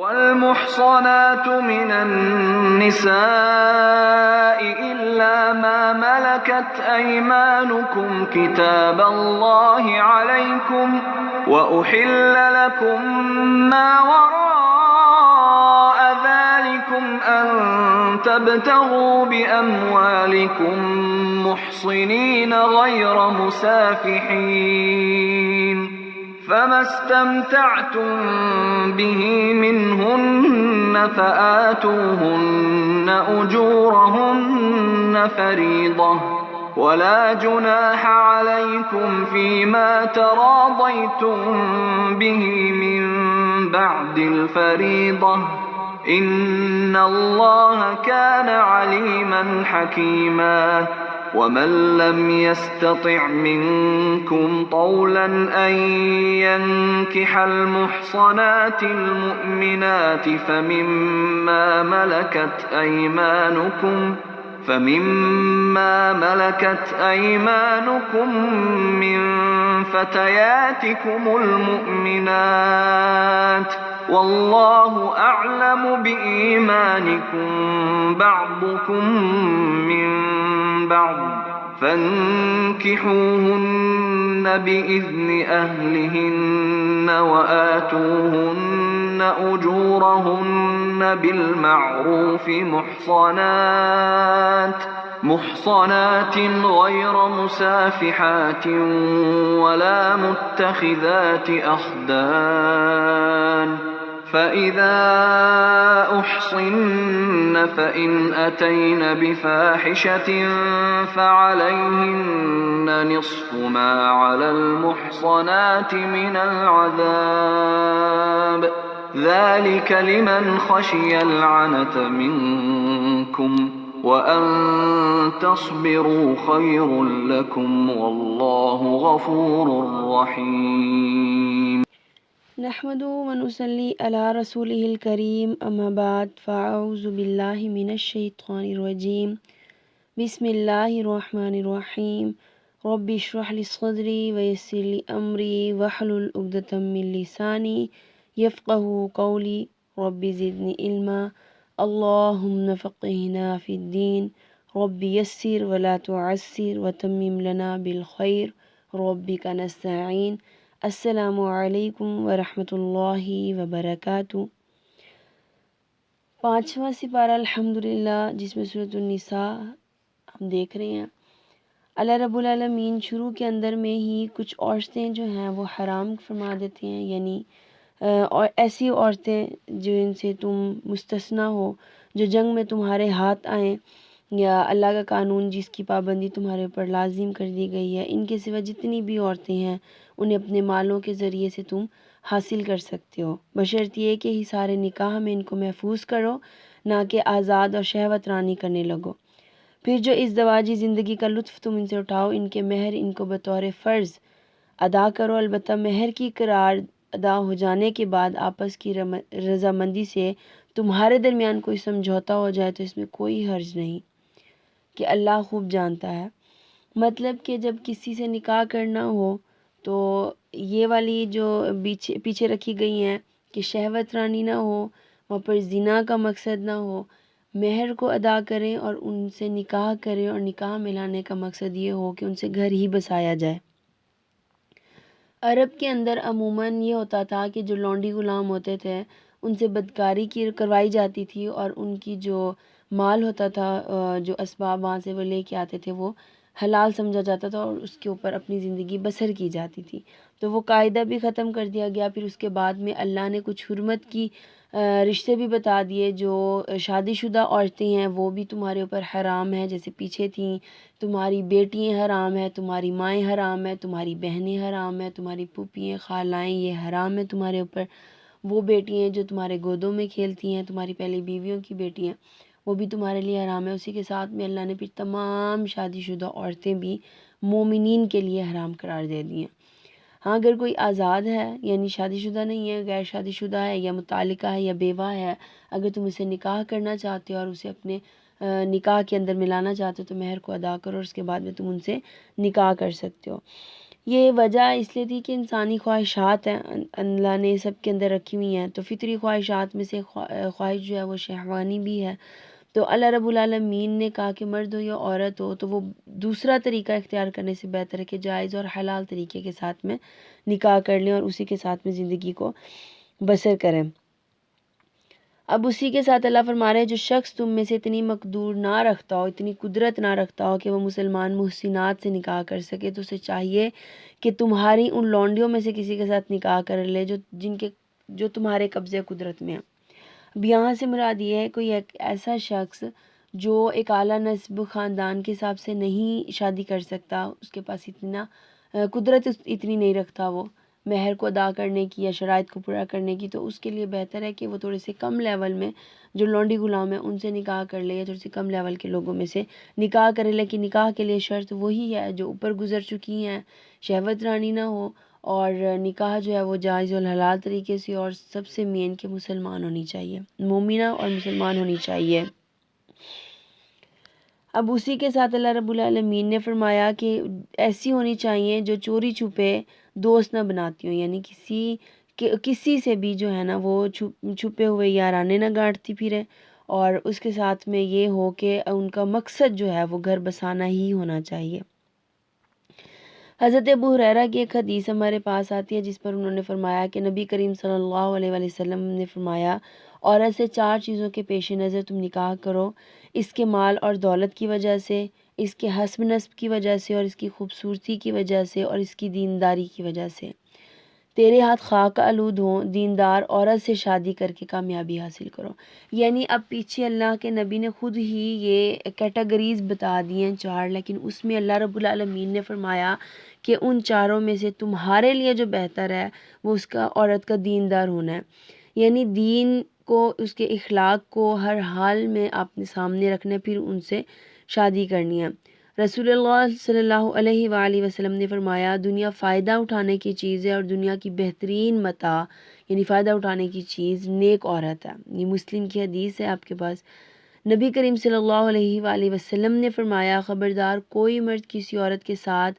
والمحصنات من النساء إلا ما ملكت أيمانكم كتاب الله عليكم وأحل لكم ما وراء ذلكم أن تبتغوا بأموالكم محصنين غير مسافحين فما استمتعتم به منهن فآتوهن أجورهن فريضة ولا جناح عليكم فيما تراضيتم به من بعد الفريضة إن الله كان عليما حكيما ومن لم يستطع منكم طولا أن ينكح المحصنات المؤمنات فمما ملكت أيمانكم من فتياتكم المؤمنات والله أعلم بإيمانكم بعضكم من بعض فانكحوهن بإذن أهلهن وآتوهن أجورهن بالمعروف محصنات غير مسافحات ولا متخذات أخدان فإذا أحصن فإن أتين بفاحشة فعليهن نصف ما على المحصنات من العذاب ذلك لمن خشي العنة منكم وأن تصبروا خير لكم والله غفور رحيم نحمدہ ونصلی علی رسولہ الکریم اما بعد فاعوذ باللہ من الشیطان الرجیم بسم اللہ الرحمن الرحیم رب اشرح لی صدری ویسر لی امری واحلل عقدۃ من لسانی یفقہوا قولی رب زدنی علما اللہم فقہنا فی الدین رب یسر ولا تعسر وتمم لنا بالخیر ربک نستعین السلام علیکم ورحمۃ اللہ وبرکاتہ۔ 5واں سپارہ الحمدللہ جس میں سورۃ النساء ہم دیکھ رہے ہیں۔ اللہ رب العالمین شروع کے اندر میں ہی کچھ عورتیں جو ہیں وہ حرام فرما دیتے ہیں، یعنی اور ایسی عورتیں جن سے تم مستثنیٰ ہو، جو جنگ میں تمہارے ہاتھ آئیں یا اللہ کا قانون جس کی پابندی تمہارے اوپر لازم کر دی گئی ہے، ان کے سوا جتنی بھی عورتیں ہیں انہیں اپنے مالوں کے ذریعے سے تم حاصل کر سکتے ہو، بشرط یہ کہ حصار نکاح میں ان کو محفوظ کرو، نہ کہ آزاد اور شہوت رانی کرنے لگو۔ پھر جو ازدواجی زندگی کا لطف تم ان سے اٹھاؤ، ان کے مہر ان کو بطور فرض ادا کرو، البتہ مہر کی قرار ادا ہو جانے کے بعد آپس کی رضامندی سے تمہارے درمیان کوئی سمجھوتا ہو جائے تو اس میں کوئی حرج نہیں کہ اللہ خوب جانتا ہے۔ مطلب کہ جب کسی سے نکاح کرنا ہو تو یہ والی جو پیچھے رکھی گئی ہیں کہ شہوت رانی نہ ہو، وہاں پر زنا کا مقصد نہ ہو، مہر کو ادا کریں اور ان سے نکاح کریں، اور نکاح ملانے کا مقصد یہ ہو کہ ان سے گھر ہی بسایا جائے۔ عرب کے اندر عموماً یہ ہوتا تھا کہ جو لونڈی غلام ہوتے تھے ان سے بدکاری کروائی جاتی تھی، اور ان کی جو مال ہوتا تھا، جو اسباب وہاں سے وہ لے کے آتے تھے، وہ حلال سمجھا جاتا تھا اور اس کے اوپر اپنی زندگی بسر کی جاتی تھی۔ تو وہ قاعدہ بھی ختم کر دیا گیا۔ پھر اس کے بعد میں اللہ نے کچھ حرمت کی رشتے بھی بتا دیے، جو شادی شدہ عورتیں ہیں وہ بھی تمہارے اوپر حرام ہیں، جیسے پیچھے تھیں تمہاری بیٹیاں حرام ہیں، تمہاری مائیں حرام ہیں، تمہاری بہنیں حرام ہیں، تمہاری پھوپھیاں خالائیں یہ حرام ہیں تمہارے اوپر۔ وہ بیٹیاں جو تمہارے گودوں میں کھیلتی ہیں، تمہاری پہلی بیویوں کی بیٹیاں، وہ بھی تمہارے لیے حرام ہے۔ اسی کے ساتھ میں اللہ نے پھر تمام شادی شدہ عورتیں بھی مومنین کے لیے حرام قرار دے دی ہیں۔ ہاں اگر کوئی آزاد ہے، یعنی شادی شدہ نہیں ہے، غیر شادی شدہ ہے یا متعلقہ ہے یا بیوہ ہے، اگر تم اسے نکاح کرنا چاہتے ہو اور اسے اپنے نکاح کے اندر ملانا چاہتے ہو تو مہر کو ادا کرو، اور اس کے بعد میں تم ان سے نکاح کر سکتے ہو۔ یہ وجہ اس لیے تھی کہ انسانی خواہشات ہیں، اللہ نے سب کے اندر رکھی ہوئی ہیں، تو فطری خواہشات میں سے خواہش جو ہے وہ شہوانی بھی ہے۔ تو اللہ رب العالمین نے کہا کہ مرد ہو یا عورت ہو تو وہ دوسرا طریقہ اختیار کرنے سے بہتر ہے کہ جائز اور حلال طریقے کے ساتھ میں نکاح کر لیں اور اسی کے ساتھ میں زندگی کو بسر کریں۔ اب اسی کے ساتھ اللہ فرما رہے ہیں جو شخص تم میں سے اتنی مقدور نہ رکھتا ہو، اتنی قدرت نہ رکھتا ہو کہ وہ مسلمان محسنات سے نکاح کر سکے، تو اسے چاہیے کہ تمہاری ان لونڈیوں میں سے کسی کے ساتھ نکاح کر لے جو تمہارے قبضے قدرت میں ہیں۔ اب یہاں سے مراد یہ ہے کوئی ایک ایسا شخص جو ایک اعلیٰ نسب خاندان کے حساب سے نہیں شادی کر سکتا، اس کے پاس اتنا قدرت اتنی نہیں رکھتا وہ مہر کو ادا کرنے کی یا شرائط کو پورا کرنے کی، تو اس کے لیے بہتر ہے کہ وہ تھوڑے سے کم لیول میں جو لونڈی غلام ہیں ان سے نکاح کر لے یا تھوڑے سے کم لیول کے لوگوں میں سے نکاح کرے، لیکن نکاح کے لیے شرط وہی ہے جو اوپر گزر چکی ہیں، شہوت رانی نہ ہو، اور نکاح جو ہے وہ جائز و حلال طریقے سے، اور سب سے مین کہ مسلمان ہونی چاہیے، مومنہ اور مسلمان ہونی چاہیے۔ اب اسی کے ساتھ اللہ رب العالمین نے فرمایا کہ ایسی ہونی چاہیے جو چوری چھپے دوست نہ بناتی ہوں، یعنی کسی سے بھی جو ہے نا وہ چھپے ہوئے یارانے نہ گانٹتی پھرے، اور اس کے ساتھ میں یہ ہو کہ ان کا مقصد جو ہے وہ گھر بسانا ہی ہونا چاہیے۔ حضرت ابو ہریرہ کی ایک حدیث ہمارے پاس آتی ہے جس پر انہوں نے فرمایا کہ نبی کریم صلی اللہ علیہ وآلہ وسلم نے فرمایا عورت سے 4 چیزوں کے پیش نظر تم نکاح کرو، اس کے مال اور دولت کی وجہ سے، اس کے حسب نسب کی وجہ سے، اور اس کی خوبصورتی کی وجہ سے، اور اس کی دینداری کی وجہ سے۔ تیرے ہاتھ خاک آلود ہوں، دیندار عورت سے شادی کر کے کامیابی حاصل کرو۔ یعنی اب پیچھے اللہ کے نبی نے خود ہی یہ کیٹیگریز بتا دی ہیں 4، لیکن اس میں اللہ رب العالمین نے فرمایا کہ ان 4 میں سے تمہارے لیے جو بہتر ہے وہ اس کا عورت کا دیندار ہونا ہے، یعنی دین کو، اس کے اخلاق کو ہر حال میں اپنے سامنے رکھنا، پھر ان سے شادی کرنی ہے۔ رسول اللہ صلی اللہ علیہ وآلہ وسلم نے فرمایا دنیا فائدہ اٹھانے کی چیز ہے اور دنیا کی بہترین متاع یعنی فائدہ اٹھانے کی چیز نیک عورت ہے۔ یہ مسلم کی حدیث ہے آپ کے پاس۔ نبی کریم صلی اللہ علیہ وآلہ وسلم نے فرمایا خبردار کوئی مرد کسی عورت کے ساتھ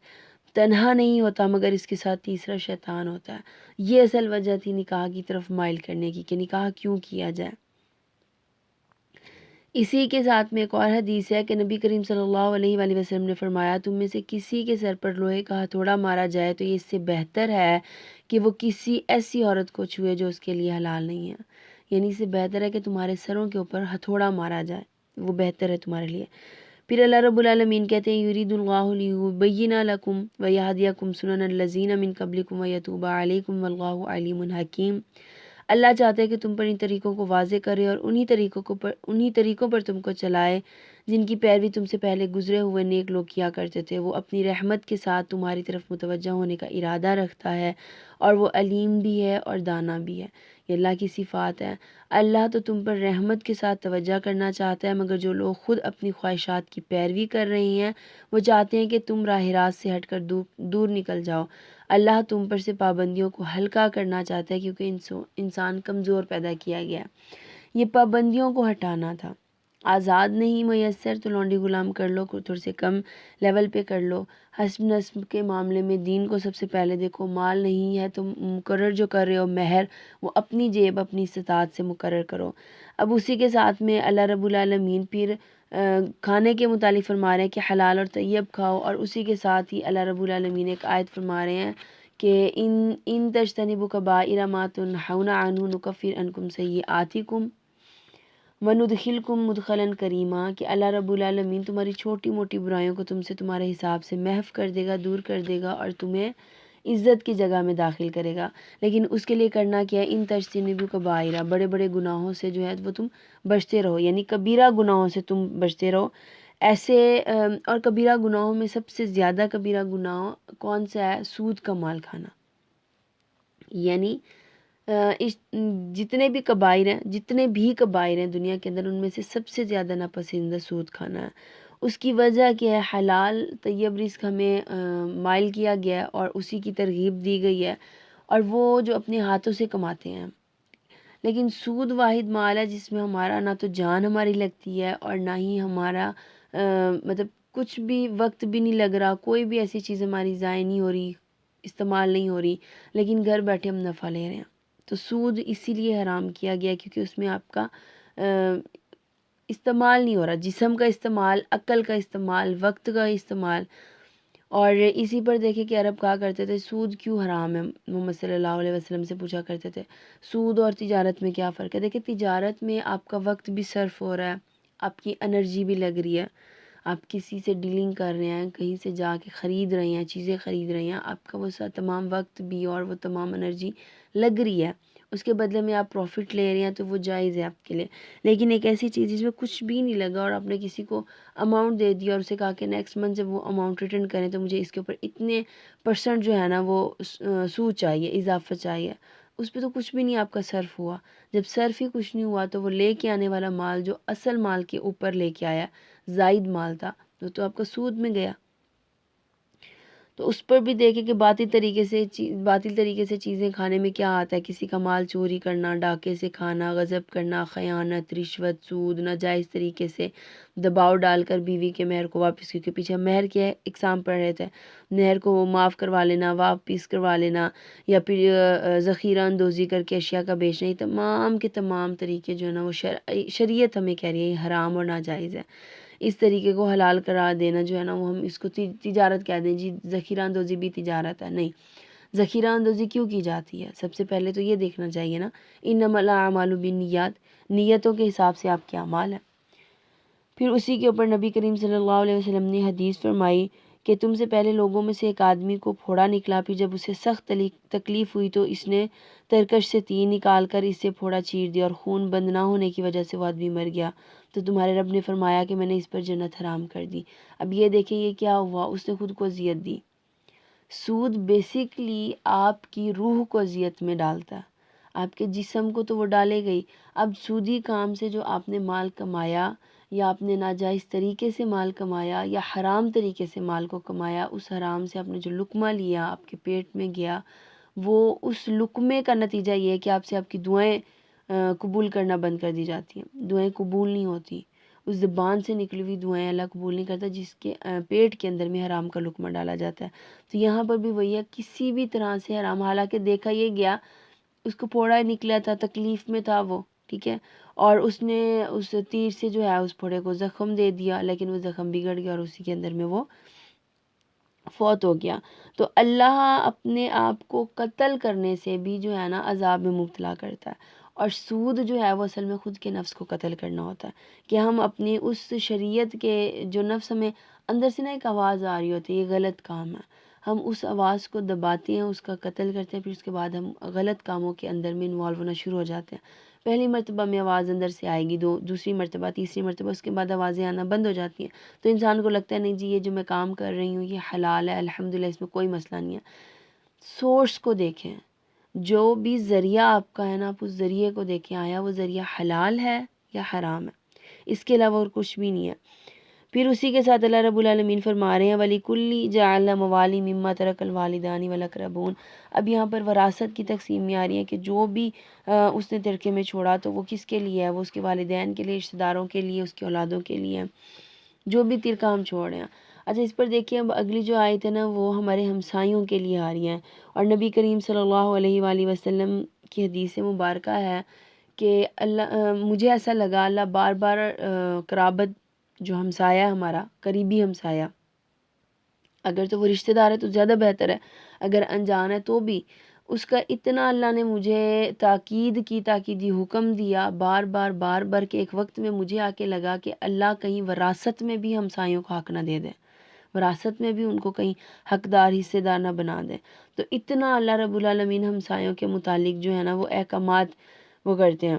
تنہا نہیں ہوتا مگر اس کے ساتھ تیسرا شیطان ہوتا ہے۔ یہ اصل وجہ تھی نکاح کی طرف مائل کرنے کی کہ نکاح کیوں کیا جائے۔ اسی کے ساتھ میں ایک اور حدیث ہے کہ نبی کریم صلی اللہ علیہ وآلہ وسلم نے فرمایا تم میں سے کسی کے سر پر لوہے کا ہتھوڑا مارا جائے تو یہ اس سے بہتر ہے کہ وہ کسی ایسی عورت کو چھوئے جو اس کے لیے حلال نہیں ہے، یعنی اس سے بہتر ہے کہ تمہارے سروں کے اوپر ہتھوڑا مارا جائے، وہ بہتر ہے تمہارے لیے۔ پھر اللہ رب العالمین کہتے ہیں یرید اللہ لیبین لکم ویہدیکم سنن الذین من قبلکم ویتوب علیکم واللہ علیم حکیم۔ اللہ چاہتا ہے کہ تم پر ان طریقوں کو واضح کرے اور انہی طریقوں پر تم کو چلائے جن کی پیروی تم سے پہلے گزرے ہوئے نیک لوگ کیا کرتے تھے۔ وہ اپنی رحمت کے ساتھ تمہاری طرف متوجہ ہونے کا ارادہ رکھتا ہے اور وہ علیم بھی ہے اور دانا بھی ہے۔ یہ اللہ کی صفات ہے۔ اللہ تو تم پر رحمت کے ساتھ توجہ کرنا چاہتا ہے، مگر جو لوگ خود اپنی خواہشات کی پیروی کر رہے ہیں وہ چاہتے ہیں کہ تم راہ راست سے ہٹ کر دور نکل جاؤ۔ اللہ تم پر سے پابندیوں کو ہلکا کرنا چاہتا ہے کیونکہ انسان کمزور پیدا کیا گیا ہے۔ یہ پابندیوں کو ہٹانا تھا۔ آزاد نہیں میسر تو لونڈی غلام کر لو، تھوڑے سے کم لیول پہ کر لو۔ حسب نسب کے معاملے میں دین کو سب سے پہلے دیکھو، مال نہیں ہے تو مقرر جو کر رہے ہو مہر وہ اپنی جیب اپنی استطاعت سے مقرر کرو۔ اب اسی کے ساتھ میں اللہ رب العالمین پھر کھانے کے متعلق فرما رہے ہیں کہ حلال اور طیب کھاؤ، اور اسی کے ساتھ ہی اللہ رب العالمین ایک آیت فرما رہے ہیں کہ ان تجتنبوا کبائر ما تنہون عنہ نکفر عنکم سیئاتکم وندخلکم مدخلا کریما، کہ اللہ رب العالمین تمہاری چھوٹی موٹی برائیوں کو تم سے تمہارے حساب سے محو کر دے گا، دور کر دے گا، اور تمہیں عزت کی جگہ میں داخل کرے گا۔ لیکن اس کے لیے کرنا کیا ہے، ان تجتنبوا کبائر، بڑے بڑے گناہوں سے جو ہے وہ تم بچتے رہو، یعنی کبیرہ گناہوں سے تم بچتے رہو۔ ایسے اور کبیرہ گناہوں میں سب سے زیادہ کبیرہ گناہ کون سا ہے؟ سود کا مال کھانا، یعنی جتنے بھی کبائر ہیں دنیا کے اندر ان میں سے سب سے زیادہ ناپسندیدہ سود کھانا ہے۔ اس کی وجہ کیا ہے؟ حلال طیب رزق ہمیں مائل کیا گیا ہے اور اسی کی ترغیب دی گئی ہے، اور وہ جو اپنے ہاتھوں سے کماتے ہیں۔ لیکن سود واحد مال ہے جس میں ہمارا نہ تو جان ہماری لگتی ہے اور نہ ہی ہمارا مطلب کچھ بھی وقت بھی نہیں لگ رہا، کوئی بھی ایسی چیز ہماری ضائع نہیں ہو رہی، استعمال نہیں ہو رہی، لیکن گھر بیٹھے ہم نفع لے رہے ہیں۔ تو سود اسی لیے حرام کیا گیا کیونکہ اس میں آپ کا استعمال نہیں ہو رہا، جسم کا استعمال، عقل کا استعمال، وقت کا استعمال۔ اور اسی پر دیکھیں کہ عرب کہا کرتے تھے سود کیوں حرام ہے، محمد صلی اللہ علیہ وسلم سے پوچھا کرتے تھے سود اور تجارت میں کیا فرق ہے۔ دیکھیں تجارت میں آپ کا وقت بھی صرف ہو رہا ہے، آپ کی انرجی بھی لگ رہی ہے، آپ کسی سے ڈیلنگ کر رہے ہیں، کہیں سے جا کے خرید رہے ہیں، چیزیں خرید رہے ہیں، آپ کا وہ تمام وقت بھی اور وہ تمام انرجی لگ رہی ہے، اس کے بدلے میں آپ پروفٹ لے رہے ہیں تو وہ جائز ہے آپ کے لیے۔ لیکن ایک ایسی چیز جس میں کچھ بھی نہیں لگا اور آپ نے کسی کو اماؤنٹ دے دیا اور اسے کہا کہ نیکسٹ منتھ جب وہ اماؤنٹ ریٹرن کریں تو مجھے اس کے اوپر اتنے پرسنٹ جو ہے نا وہ سود چاہیے، اضافہ چاہیے، اس پہ تو کچھ بھی نہیں آپ کا صرف ہوا۔ جب صرف ہی کچھ نہیں ہوا تو وہ لے کے آنے والا مال جو اصل مال کے اوپر لے کے آیا، زائد مال تھا، تو آپ کا سود میں گیا۔ تو اس پر بھی دیکھیں کہ باطل طریقے سے چیزیں کھانے میں کیا آتا ہے، کسی کا مال چوری کرنا، ڈاکے سے کھانا، غصب کرنا، خیانت، رشوت، سود، ناجائز طریقے سے دباؤ ڈال کر بیوی کے مہر کو واپس، کیونکہ پیچھے ہم مہر کے اقسام پڑھ رہے تھے، مہر کو معاف کروا لینا، واپس کروا لینا، یا پھر ذخیرہ اندوزی کر کے اشیاء کا بیچنا، یہ تمام کے تمام طریقے جو ہے نا وہ شریعت ہمیں کہہ رہی ہے یہ حرام اور ناجائز ہے۔ اس طریقے کو حلال قرار دینا جو ہے نا وہ ہم اس کو تجارت کہہ دیں، جی ذخیرہ اندوزی بھی تجارت ہے، نہیں۔ ذخیرہ اندوزی کیوں کی جاتی ہے؟ سب سے پہلے تو یہ دیکھنا چاہیے نا، انما الاعمال بالنیات، نیتوں کے حساب سے آپ کے اعمال ہیں۔ پھر اسی کے اوپر نبی کریم صلی اللہ علیہ وسلم نے حدیث فرمائی کہ تم سے پہلے لوگوں میں سے ایک آدمی کو پھوڑا نکلا، پھر جب اسے سخت تکلیف ہوئی تو اس نے ترکش سے تین نکال کر اس سے پھوڑا چیر دیا اور خون بند نہ ہونے کی وجہ سے وہ آدمی مر گیا، تو تمہارے رب نے فرمایا کہ میں نے اس پر جنت حرام کر دی۔ اب یہ دیکھیں یہ کیا ہوا، اس نے خود کو اذیت دی۔ سود بیسیکلی آپ کی روح کو اذیت میں ڈالتا ہے، آپ کے جسم کو تو وہ ڈالے گئی۔ اب سودی کام سے جو آپ نے مال کمایا، یا آپ نے ناجائز طریقے سے مال کمایا، یا حرام طریقے سے مال کو کمایا، اس حرام سے آپ نے جو لقمہ لیا آپ کے پیٹ میں گیا، وہ اس لقمے کا نتیجہ یہ ہے کہ آپ سے آپ کی دعائیں قبول کرنا بند کر دی جاتی ہیں، دعائیں قبول نہیں ہوتی، اس زبان سے نکلی ہوئی دعائیں اللہ قبول نہیں کرتا جس کے پیٹ کے اندر میں حرام کا لقمہ ڈالا جاتا ہے۔ تو یہاں پر بھی وہی ہے، کسی بھی طرح سے حرام، حالانکہ دیکھا یہ گیا اس کو پھوڑا نکلا تھا، تکلیف میں تھا وہ، ٹھیک ہے، اور اس نے اس تیر سے جو ہے اس پھوڑے کو زخم دے دیا، لیکن وہ زخم بگڑ گیا اور اسی کے اندر میں وہ فوت ہو گیا۔ تو اللہ اپنے آپ کو قتل کرنے سے بھی جو ہے نا عذاب میں مبتلا کرتا ہے، اور سود جو ہے وہ اصل میں خود کے نفس کو قتل کرنا ہوتا ہے، کہ ہم اپنی اس شریعت کے جو نفس ہمیں اندر سے نا ایک آواز آ رہی ہوتی ہے یہ غلط کام ہے، ہم اس آواز کو دباتے ہیں، اس کا قتل کرتے ہیں، پھر اس کے بعد ہم غلط کاموں کے اندر میں انوالو ہونا شروع ہو جاتے ہیں۔ پہلی مرتبہ میں آواز اندر سے آئے گی، دوسری مرتبہ، تیسری مرتبہ، اس کے بعد آوازیں آنا بند ہو جاتی ہیں، تو انسان کو لگتا ہے نہیں جی یہ جو میں کام کر رہی ہوں یہ حلال ہے، الحمدللہ اس میں کوئی مسئلہ نہیں ہے۔ سورس کو دیکھیں، جو بھی ذریعہ آپ کا ہے نا آپ اس ذریعے کو دیکھیں، آیا وہ ذریعہ حلال ہے یا حرام ہے، اس کے علاوہ اور کچھ بھی نہیں ہے۔ پھر اسی کے ساتھ اللہ رب العالمین فرما رہے ہیں وَلِكُلِّ جَعَلْنَا مَوَالِي مِمَّا تَرَكَ الْوَالِدَانِ وَالْأَقْرَبُونَ۔ اب یہاں پر وراثت کی تقسیم میں آ رہی ہے کہ جو بھی اس نے ترکے میں چھوڑا تو وہ کس کے لیے ہے، وہ اس کے والدین کے لیے، رشتہ داروں کے لیے، اس کی اولادوں کے لیے، جو بھی ترکہ ہم چھوڑ رہے ہیں۔ اچھا اس پر دیکھیے اب اگلی جو آیت ہے نا وہ ہمارے ہمسایوں کے لیے آ رہی ہیں، اور نبی کریم صلی اللہ علیہ وآلہ وسلم کی حدیث مبارکہ ہے کہ مجھے ایسا لگا اللہ بار بار قرابت جو ہمسایہ ہمارا قریبی ہمسایہ، اگر تو وہ رشتہ دار ہے تو زیادہ بہتر ہے، اگر انجان ہے تو بھی، اس کا اتنا اللہ نے مجھے تاکیدی حکم دیا بار بار کہ ایک وقت میں مجھے آ کے لگا کہ اللہ کہیں وراثت میں بھی ہمسایوں کو حق نہ دے دے، وراثت میں بھی ان کو کہیں حقدار حصے دار نہ بنا دے۔ تو اتنا اللہ رب العالمین ہمسایوں کے متعلق جو ہے نا وہ احکامات وہ کرتے ہیں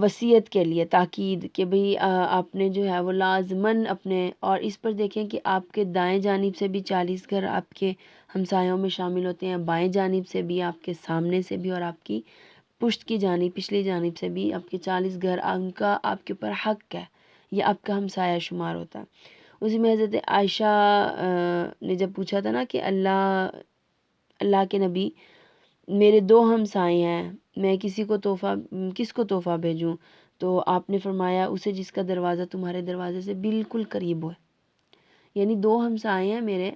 وصیت کے لیے، تاکید کہ بھئی آپ نے جو ہے وہ لازماً اپنے، اور اس پر دیکھیں کہ آپ کے دائیں جانب سے بھی 40 گھر آپ کے ہمسایوں میں شامل ہوتے ہیں، بائیں جانب سے بھی، آپ کے سامنے سے بھی، اور آپ کی پشت کی جانب، پچھلی جانب سے بھی آپ کے 40 گھر، ان کا آپ کے اوپر حق ہے، یہ آپ کا ہمسایہ شمار ہوتا ہے۔ اسی میں حضرت عائشہ نے جب پوچھا تھا نا کہ اللہ کے نبی میرے 2 ہمسائے ہیں، میں کس کو تحفہ بھیجوں، تو آپ نے فرمایا اسے جس کا دروازہ تمہارے دروازے سے بالکل قریب ہو، یعنی 2 ہمسائے ہیں میرے،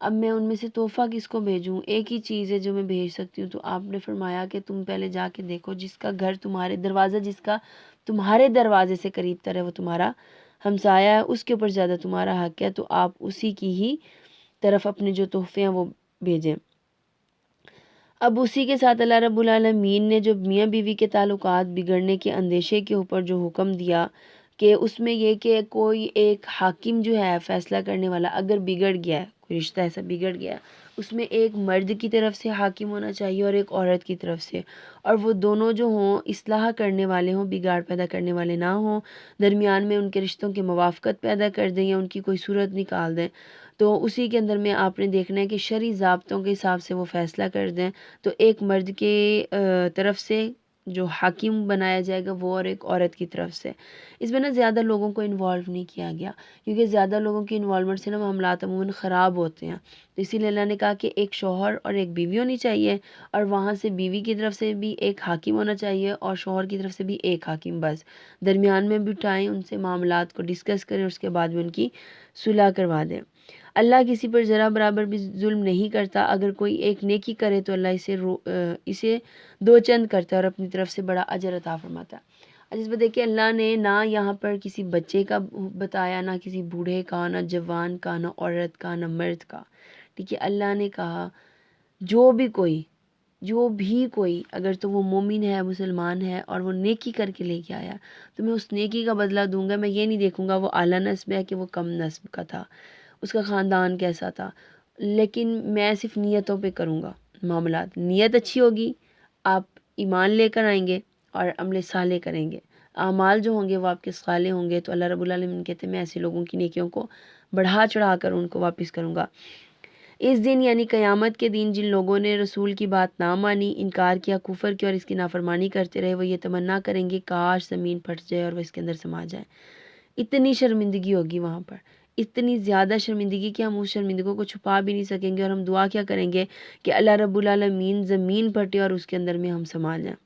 اب میں ان میں سے تحفہ کس کو بھیجوں؟ ایک ہی چیز ہے جو میں بھیج سکتی ہوں۔ تو آپ نے فرمایا کہ تم پہلے جا کے دیکھو جس کا گھر تمہارے دروازہ، جس کا تمہارے دروازے سے قریب تر ہے وہ تمہارا ہمسایہ ہے، اس کے اوپر زیادہ تمہارا حق ہے، تو آپ اسی کی ہی طرف اپنے جو تحفے ہیں وہ بھیجیں۔ اب اسی کے ساتھ اللہ رب العالمین نے جو میاں بیوی کے تعلقات بگڑنے کے اندیشے کے اوپر جو حکم دیا کہ اس میں یہ کہ کوئی ایک حاکم جو ہے فیصلہ کرنے والا اگر بگڑ گیا ہے، کوئی رشتہ ایسا بگڑ گیا ہے، اس میں ایک مرد کی طرف سے حاکم ہونا چاہیے اور ایک عورت کی طرف سے، اور وہ دونوں جو ہوں اصلاح کرنے والے ہوں، بگاڑ پیدا کرنے والے نہ ہوں، درمیان میں ان کے رشتوں کی موافقت پیدا کر دیں یا ان کی کوئی صورت نکال دیں۔ تو اسی کے اندر میں آپ نے دیکھنا ہے کہ شرعی ضابطوں کے حساب سے وہ فیصلہ کر دیں، تو ایک مرد کے طرف سے جو حاکم بنایا جائے گا وہ، اور ایک عورت کی طرف سے۔ اس میں نا زیادہ لوگوں کو انوالو نہیں کیا گیا، کیونکہ زیادہ لوگوں کی انوالومنٹ سے نا معاملات عموماً خراب ہوتے ہیں، تو اسی لیے اللہ نے کہا کہ ایک شوہر اور ایک بیوی ہونی چاہیے، اور وہاں سے بیوی کی طرف سے بھی ایک حاکم ہونا چاہیے اور شوہر کی طرف سے بھی ایک حاکم، بس درمیان میں بٹھائیں، ان سے معاملات کو ڈسکس کریں، اور اس کے بعد میں ان کی صلح کروا دیں۔ اللہ کسی پر ذرا برابر بھی ظلم نہیں کرتا، اگر کوئی ایک نیکی کرے تو اللہ اسے دو چند کرتا ہے اور اپنی طرف سے بڑا اجر عطا فرماتا ہے۔ اس میں دیکھیں اللہ نے نہ یہاں پر کسی بچے کا بتایا، نہ کسی بوڑھے کا، نہ جوان کا، نہ عورت کا، نہ مرد کا، ٹھیک ہے۔ اللہ نے کہا جو بھی کوئی اگر تو وہ مومن ہے، مسلمان ہے، اور وہ نیکی کر کے لے کے آیا تو میں اس نیکی کا بدلہ دوں گا۔ میں یہ نہیں دیکھوں گا وہ اعلیٰ نسب ہے کہ وہ کم نسب کا تھا، اس کا خاندان کیسا تھا، لیکن میں صرف نیتوں پہ کروں گا معاملات۔ نیت اچھی ہوگی، آپ ایمان لے کر آئیں گے اور عمل صالح کریں گے، اعمال جو ہوں گے وہ آپ کے صالح ہوں گے، تو اللہ رب العالمین کہتے ہیں میں ایسے لوگوں کی نیکیوں کو بڑھا چڑھا کر ان کو واپس کروں گا۔ اس دن یعنی قیامت کے دن جن لوگوں نے رسول کی بات نہ مانی، انکار کیا، کفر کیا اور اس کی نافرمانی کرتے رہے، وہ یہ تمنا کریں گے کاش زمین پھٹ جائے اور وہ اس کے اندر سما جائے۔ اتنی شرمندگی ہوگی وہاں پر، اتنی زیادہ شرمندگی کہ ہم اس شرمندگیوں کو چھپا بھی نہیں سکیں گے، اور ہم دعا کیا کریں گے کہ اللہ رب العالمین زمین پھٹے اور اس کے اندر میں ہم سما جائیں۔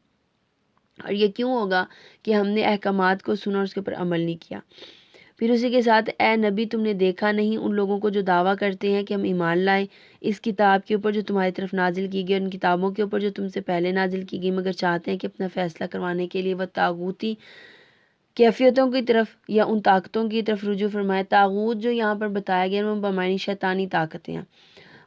اور یہ کیوں ہوگا کہ ہم نے احکامات کو سنا اور اس کے اوپر عمل نہیں کیا۔ پھر اسی کے ساتھ اے نبی تم نے دیکھا نہیں ان لوگوں کو جو دعویٰ کرتے ہیں کہ ہم ایمان لائے اس کتاب کے اوپر جو تمہاری طرف نازل کی گئی، ان کتابوں کے اوپر جو تم سے پہلے نازل کی گئی، مگر چاہتے ہیں کہ اپنا فیصلہ کروانے کے لیے وہ طاغوتی کیفیتوں کی طرف یا ان طاقتوں کی طرف رجوع فرمائے۔ طاغوت جو یہاں پر بتایا گیا وہ بمعنی شیطانی طاقتیں ہیں،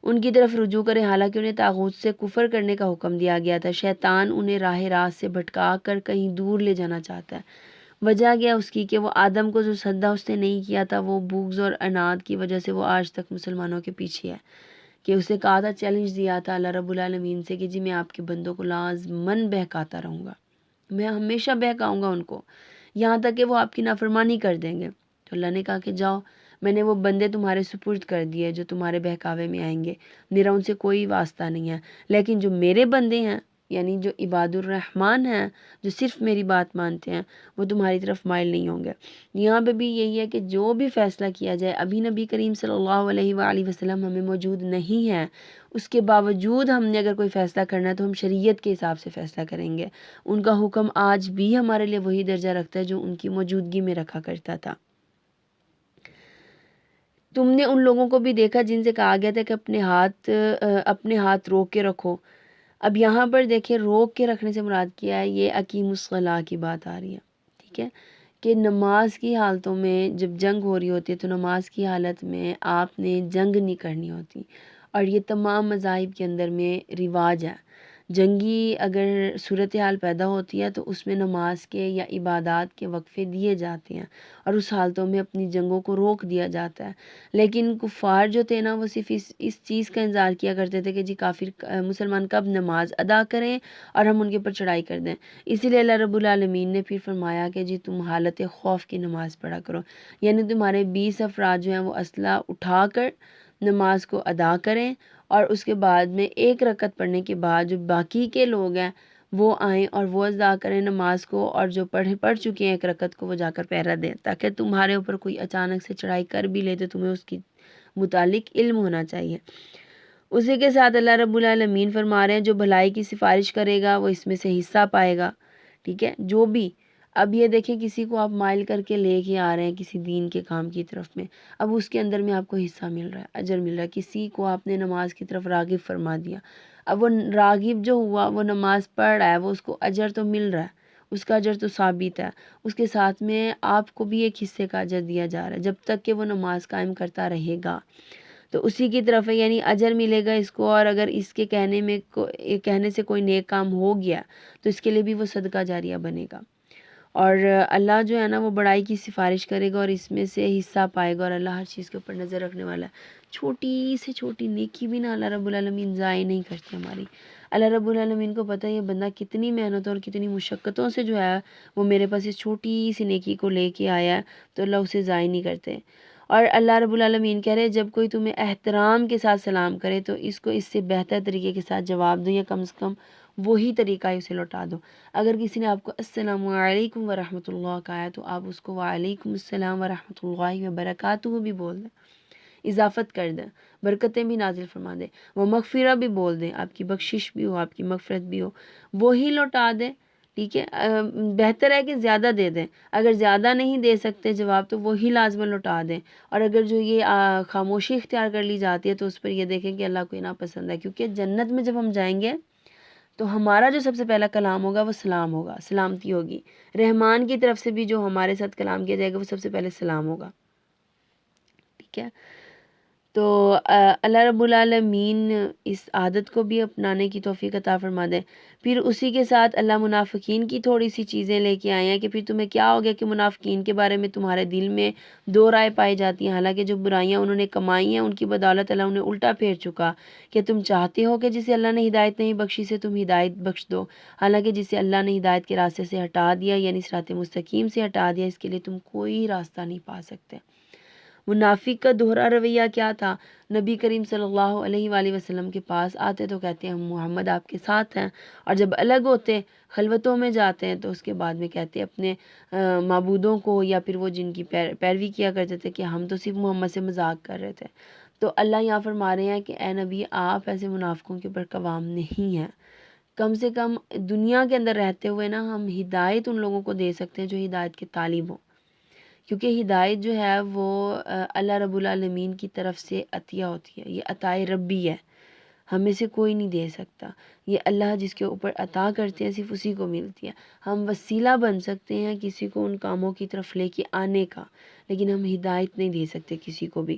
ان کی طرف رجوع کریں، حالانکہ انہیں طاغوت سے کفر کرنے کا حکم دیا گیا تھا۔ شیطان انہیں راہ راست سے بھٹکا کر کہیں دور لے جانا چاہتا ہے۔ وجہ کیا اس کی کہ وہ آدم کو جو سجدہ اس نے نہیں کیا تھا، وہ بغض اور عناد کی وجہ سے وہ آج تک مسلمانوں کے پیچھے ہے، کہ اسے کہا تھا، چیلنج دیا تھا اللہ رب العالمین سے کہ جی میں آپ کے بندوں کو لازماً بہکاتا رہوں گا، میں ہمیشہ بہکاؤں گا ان کو، یہاں تک کہ وہ آپ کی نافرمانی کر دیں گے۔ تو اللہ نے کہا کہ جاؤ، میں نے وہ بندے تمہارے سپرد کر دیے جو تمہارے بہکاوے میں آئیں گے، میرا ان سے کوئی واسطہ نہیں ہے، لیکن جو میرے بندے ہیں یعنی جو عباد الرحمن ہیں، جو صرف میری بات مانتے ہیں، وہ تمہاری طرف مائل نہیں ہوں گے۔ یہاں پہ بھی یہی ہے کہ جو بھی فیصلہ کیا جائے، ابھی نبی کریم صلی اللہ علیہ وآلہ وسلم ہمیں موجود نہیں ہیں، اس کے باوجود ہم نے اگر کوئی فیصلہ کرنا ہے تو ہم شریعت کے حساب سے فیصلہ کریں گے۔ ان کا حکم آج بھی ہمارے لیے وہی درجہ رکھتا ہے جو ان کی موجودگی میں رکھا کرتا تھا۔ تم نے ان لوگوں کو بھی دیکھا جن سے کہا گیا تھا کہ اپنے ہاتھ روک کے رکھو۔ اب یہاں پر دیکھیں روک کے رکھنے سے مراد کیا ہے، یہ اقیم الصلاۃ کی بات آ رہی ہے، ٹھیک ہے، کہ نماز کی حالتوں میں جب جنگ ہو رہی ہوتی ہے تو نماز کی حالت میں آپ نے جنگ نہیں کرنی ہوتی، اور یہ تمام مذاہب کے اندر میں رواج ہے۔ جنگی اگر صورتحال پیدا ہوتی ہے تو اس میں نماز کے یا عبادات کے وقفے دیے جاتے ہیں، اور اس حالتوں میں اپنی جنگوں کو روک دیا جاتا ہے۔ لیکن کفار جو تھے نا وہ صرف اس چیز کا انتظار کیا کرتے تھے کہ جی کافر مسلمان کب نماز ادا کریں اور ہم ان کے اوپر چڑھائی کر دیں۔ اسی لیے اللہ رب العالمین نے پھر فرمایا کہ جی تم حالت خوف کی نماز پڑھا کرو، یعنی تمہارے 20 افراد جو ہیں وہ اسلحہ اٹھا کر نماز کو ادا کریں، اور اس کے بعد میں ایک رکعت پڑھنے کے بعد جو باقی کے لوگ ہیں وہ آئیں اور وہ ادا کریں نماز کو، اور جو پڑھ چکے ہیں ایک رکعت کو وہ جا کر پہرا دیں، تاکہ تمہارے اوپر کوئی اچانک سے چڑھائی کر بھی لے تو تمہیں اس کی متعلق علم ہونا چاہیے۔ اسی کے ساتھ اللہ رب العالمین فرما رہے ہیں جو بھلائی کی سفارش کرے گا وہ اس میں سے حصہ پائے گا، ٹھیک ہے۔ جو بھی اب یہ دیکھیں کسی کو آپ مائل کر کے لے کے آ رہے ہیں کسی دین کے کام کی طرف میں، اب اس کے اندر میں آپ کو حصہ مل رہا ہے، اجر مل رہا ہے۔ کسی کو آپ نے نماز کی طرف راغب فرما دیا، اب وہ راغب جو ہوا وہ نماز پڑھ رہا ہے، وہ اس کو اجر تو مل رہا ہے، اس کا اجر تو ثابت ہے، اس کے ساتھ میں آپ کو بھی ایک حصے کا اجر دیا جا رہا ہے جب تک کہ وہ نماز قائم کرتا رہے گا، تو اسی کی طرف ہے، یعنی اجر ملے گا اس کو۔ اور اگر اس کے کہنے سے کوئی نیک کام ہو گیا تو اس کے لیے بھی وہ صدقہ جاریہ بنے گا، اور اللہ جو ہے نا وہ بڑائی کی سفارش کرے گا اور اس میں سے حصہ پائے گا، اور اللہ ہر چیز کے اوپر نظر رکھنے والا ہے۔ چھوٹی سے چھوٹی نیکی بھی نہ اللہ رب العالمین ضائع نہیں کرتے ہماری۔ اللہ رب العالمین کو پتہ ہے یہ بندہ کتنی محنتوں اور کتنی مشقتوں سے جو ہے وہ میرے پاس اس چھوٹی سی نیکی کو لے کے آیا ہے، تو اللہ اسے ضائع نہیں کرتے۔ اور اللہ رب العالمین کہہ رہے جب کوئی تمہیں احترام کے ساتھ سلام کرے تو اس کو اس سے بہتر طریقے کے ساتھ جواب دو، یا کم سے کم وہی طریقہ ہے اسے لوٹا دو۔ اگر کسی نے آپ کو السلام علیکم ورحمۃ اللہ کہا ہے تو آپ اس کو وعلیکم السلام ورحمۃ اللہ وبرکاتہ بھی بول دیں، اضافت کر دیں، برکتیں بھی نازل فرما دیں، وہ مغفرہ بھی بول دیں، آپ کی بخشش بھی ہو، آپ کی مغفرت بھی ہو، وہی لوٹا دیں، ٹھیک ہے۔ بہتر ہے کہ زیادہ دے دیں، اگر زیادہ نہیں دے سکتے جواب تو وہی لازماً لوٹا دیں، اور اگر جو یہ خاموشی اختیار کر لی جاتی ہے تو اس پر یہ دیکھیں کہ اللہ کو ناپسند ہے، کیونکہ جنت میں جب ہم جائیں گے تو ہمارا جو سب سے پہلا کلام ہوگا وہ سلام ہوگا، سلامتی ہوگی، رحمان کی طرف سے بھی جو ہمارے ساتھ کلام کیا جائے گا وہ سب سے پہلے سلام ہوگا، ٹھیک ہے۔ تو اللہ رب العالمین اس عادت کو بھی اپنانے کی توفیق عطا فرما دے۔ پھر اسی کے ساتھ اللہ منافقین کی تھوڑی سی چیزیں لے کے آئے ہیں کہ پھر تمہیں کیا ہو گیا کہ منافقین کے بارے میں تمہارے دل میں دو رائے پائی جاتی ہیں، حالانکہ جو برائیاں انہوں نے کمائی ہیں ان کی بدولت اللہ انہیں الٹا پھیر چکا، کہ تم چاہتے ہو کہ جسے اللہ نے ہدایت نہیں بخشی سے تم ہدایت بخش دو، حالانکہ جسے اللہ نے ہدایت کے راستے سے ہٹا دیا یعنی صراط مستقیم سے ہٹا دیا، اس کے لیے تم کوئی راستہ نہیں پا سکتے۔ منافق کا دوہرا رویہ کیا تھا؟ نبی کریم صلی اللہ علیہ وآلہ وسلم کے پاس آتے تو کہتے ہیں ہم محمد آپ کے ساتھ ہیں، اور جب الگ ہوتے خلوتوں میں جاتے ہیں تو اس کے بعد میں کہتے اپنے معبودوں کو یا پھر وہ جن کی پیروی کیا کرتے تھے کہ ہم تو صرف محمد سے مذاق کر رہے تھے۔ تو اللہ یہاں فرما رہے ہیں کہ اے نبی آپ ایسے منافقوں کے اوپر قوام نہیں ہیں، کم سے کم دنیا کے اندر رہتے ہوئے نا ہم ہدایت ان لوگوں کو دے سکتے ہیں جو ہدایت کے طالب ہوں، کیونکہ ہدایت جو ہے وہ اللہ رب العالمین کی طرف سے عطیہ ہوتی ہے، یہ عطائے ربی ہے، ہمیں سے کوئی نہیں دے سکتا، یہ اللہ جس کے اوپر عطا کرتے ہیں صرف اسی کو ملتی ہے۔ ہم وسیلہ بن سکتے ہیں کسی کو ان کاموں کی طرف لے کے آنے کا، لیکن ہم ہدایت نہیں دے سکتے کسی کو بھی۔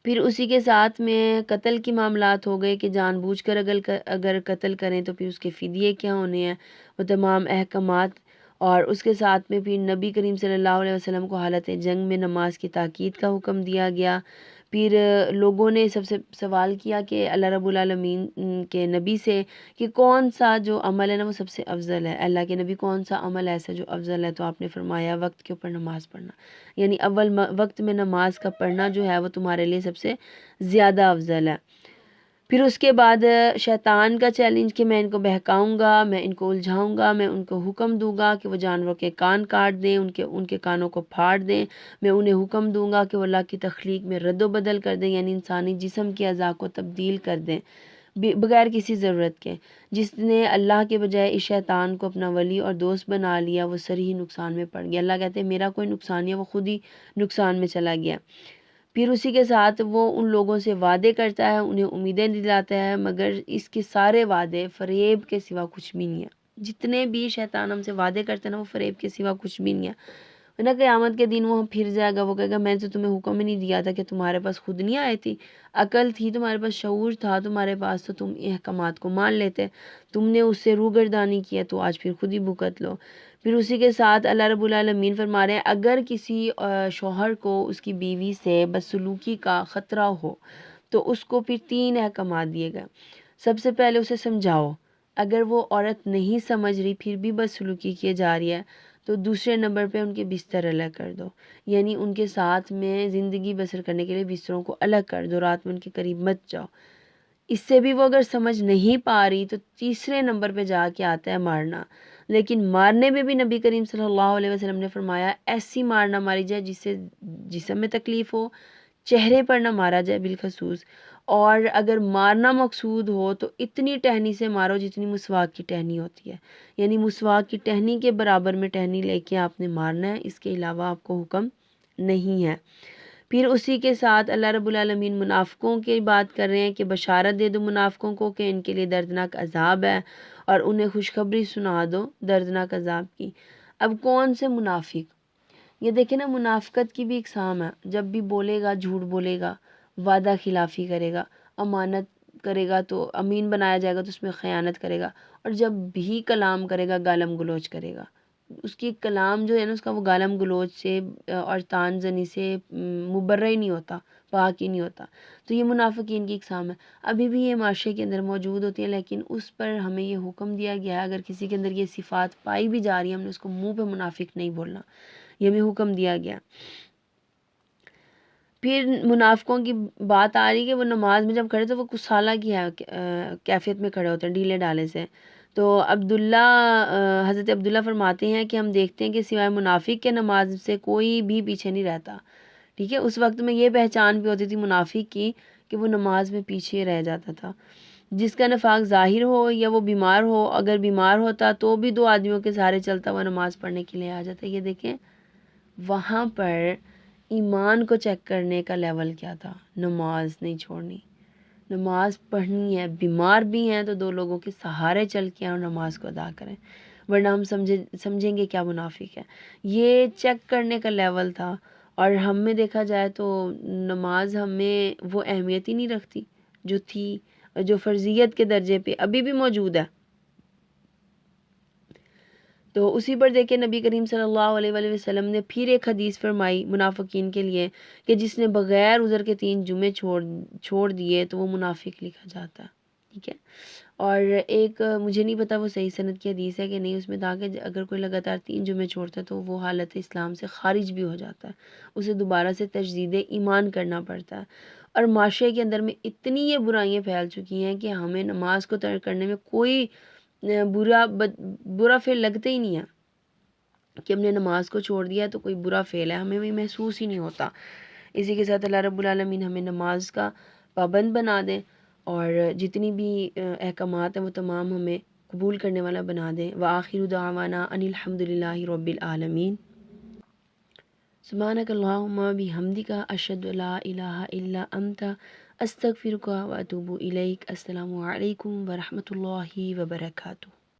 پھر اسی کے ساتھ میں قتل کے معاملات ہو گئے کہ جان بوجھ کر اگر قتل کریں تو پھر اس کے فدیے کیا ہونے ہیں، وہ تمام احکامات، اور اس کے ساتھ میں پھر نبی کریم صلی اللہ علیہ وسلم کو حالت جنگ میں نماز کی تاکید کا حکم دیا گیا۔ پھر لوگوں نے سب سے سوال کیا کہ اللہ رب العالمین کے نبی سے کہ کون سا جو عمل ہے نا وہ سب سے افضل ہے، اللہ کے نبی کون سا عمل ایسا جو افضل ہے، تو آپ نے فرمایا وقت کے اوپر نماز پڑھنا، یعنی اول وقت میں نماز کا پڑھنا جو ہے وہ تمہارے لیے سب سے زیادہ افضل ہے۔ پھر اس کے بعد شیطان کا چیلنج کہ میں ان کو بہکاؤں گا، میں ان کو الجھاؤں گا، میں ان کو حکم دوں گا کہ وہ جانوروں کے کان کاٹ دیں، ان کے کانوں کو پھاڑ دیں، میں انہیں حکم دوں گا کہ وہ اللہ کی تخلیق میں رد و بدل کر دیں، یعنی انسانی جسم کے اعضاء کو تبدیل کر دیں بغیر کسی ضرورت کے۔ جس نے اللہ کے بجائے اس شیطان کو اپنا ولی اور دوست بنا لیا وہ صریح نقصان میں پڑ گیا۔ اللہ کہتے ہیں میرا کوئی نقصان نہیں ہے، وہ خود ہی نقصان میں چلا گیا۔ پھر اسی کے ساتھ وہ ان لوگوں سے وعدے کرتا ہے، انہیں امیدیں دلاتا ہے، مگر اس کے سارے وعدے فریب کے سوا کچھ بھی نہیں ہے۔ جتنے بھی شیطان ہم سے وعدے کرتے ہیں نا وہ فریب کے سوا کچھ بھی نہیں ہے نا۔ قیامت کے دن وہ پھر جائے گا، وہ کہے گا میں نے تو تمہیں حکم ہی نہیں دیا تھا کہ تمہارے پاس خود نہیں آئی تھی، عقل تھی تمہارے پاس، شعور تھا تمہارے پاس، تو تم احکامات کو مان لیتے، تم نے اس سے روگردانی کی ہے تو آج پھر خود ہی بھگت لو۔ پھر اسی کے ساتھ اللہ رب العالمین فرما رہے ہیں اگر کسی شوہر کو اس کی بیوی سے بدسلوکی کا خطرہ ہو تو اس کو پھر 3 احکامات دیے گئے۔ سب سے پہلے اسے سمجھاؤ، اگر وہ عورت نہیں سمجھ رہی پھر بھی بدسلوکی کیے جا رہی ہے تو دوسرے نمبر پہ ان کے بستر الگ کر دو، یعنی ان کے ساتھ میں زندگی بسر کرنے کے لیے بستروں کو الگ کر دو، رات میں ان کے قریب مت جاؤ۔ اس سے بھی وہ اگر سمجھ نہیں پا رہی تو تیسرے نمبر پہ جا کے آتا ہے مارنا، لیکن مارنے میں بھی نبی کریم صلی اللہ علیہ وسلم نے فرمایا ایسی مارنا ماری جائے جس سے جسم میں تکلیف ہو، چہرے پر نہ مارا جائے بالخصوص، اور اگر مارنا مقصود ہو تو اتنی ٹہنی سے مارو جتنی مسواک کی ٹہنی ہوتی ہے، یعنی مسواک کی ٹہنی کے برابر میں ٹہنی لے کے آپ نے مارنا ہے، اس کے علاوہ آپ کو حکم نہیں ہے۔ پھر اسی کے ساتھ اللہ رب العالمین منافقوں کی بات کر رہے ہیں کہ بشارت دے دو منافقوں کو کہ ان کے لیے دردناک عذاب ہے، اور انہیں خوشخبری سنا دو دردناک عذاب کی۔ اب کون سے منافق؟ یہ دیکھیں نا، منافقت کی بھی اقسام ہے۔ جب بھی بولے گا جھوٹ بولے گا، وعدہ خلافی کرے گا، امانت کرے گا تو امین بنایا جائے گا تو اس میں خیانت کرے گا، اور جب بھی کلام کرے گا گالم گلوچ کرے گا۔ اس کی کلام جو ہے نا، اس کا وہ گالم گلوچ سے اور طعن زنی سے مبرہ ہی نہیں ہوتا، پاک ہی نہیں ہوتا۔ تو یہ منافقین کی اقسام ہے، ابھی بھی یہ معاشرے کے اندر موجود ہوتی ہیں، لیکن اس پر ہمیں یہ حکم دیا گیا ہے اگر کسی کے اندر یہ صفات پائی بھی جا رہی ہیں، ہم نے اس کو منہ پہ منافق نہیں بولنا، یہ ہمیں حکم دیا گیا۔ پھر منافقوں کی بات آ رہی کہ وہ نماز میں جب کھڑے تو وہ کسالہ کی کیفیت میں کھڑے ہوتے ہیں، ڈھیلے ڈالے سے۔ تو حضرت عبداللہ فرماتے ہیں کہ ہم دیکھتے ہیں کہ سوائے منافق کے نماز سے کوئی بھی پیچھے نہیں رہتا، ٹھیک ہے۔ اس وقت میں یہ پہچان بھی ہوتی تھی منافق کی کہ وہ نماز میں پیچھے رہ جاتا تھا، جس کا نفاق ظاہر ہو یا وہ بیمار ہو، اگر بیمار ہوتا تو بھی 2 آدمیوں کے سہارے چلتا ہوا نماز پڑھنے کے لیے آ جاتا۔ یہ دیکھیں وہاں پر ایمان کو چیک کرنے کا لیول کیا تھا، نماز نہیں چھوڑنی، نماز پڑھنی ہے، بیمار بھی ہیں تو 2 لوگوں کے سہارے چل کے اور نماز کو ادا کریں، ورنہ ہم سمجھیں گے کیا منافق ہے۔ یہ چیک کرنے کا لیول تھا، اور ہم میں دیکھا جائے تو نماز ہمیں وہ اہمیت ہی نہیں رکھتی جو تھی، جو فرضیت کے درجے پہ ابھی بھی موجود ہے۔ تو اسی پر دیکھیں نبی کریم صلی اللہ علیہ وآلہ وسلم نے پھر ایک حدیث فرمائی منافقین کے لیے کہ جس نے بغیر عذر کے 3 جمعے چھوڑ دیے تو وہ منافق لکھا جاتا ہے، ٹھیک ہے۔ اور ایک مجھے نہیں پتا وہ صحیح سند کی حدیث ہے کہ نہیں، اس میں تھا کہ اگر کوئی لگاتار 3 جمعے چھوڑتا ہے تو وہ حالت اسلام سے خارج بھی ہو جاتا ہے، اسے دوبارہ سے تجدید ایمان کرنا پڑتا ہے۔ اور معاشرے کے اندر میں اتنی یہ برائیاں پھیل چکی ہیں کہ ہمیں نماز کو ترک کرنے میں کوئی برا فعل لگتا ہی نہیں ہے کہ ہم نے نماز کو چھوڑ دیا تو کوئی برا فعل ہے، ہمیں بھی محسوس ہی نہیں ہوتا۔ اسی کے ساتھ اللہ رب العالمین ہمیں نماز کا پابند بنا دیں، اور جتنی بھی احکامات ہیں وہ تمام ہمیں قبول کرنے والا بنا دیں۔ وآخر دعوانا ان الحمد للہ رب العالمین۔ سبحانک اللہم بحمدک اشہد لا الہ الا انت استغفرک واتوب الیک۔ السلام علیکم ورحمۃ اللہ وبرکاتہ۔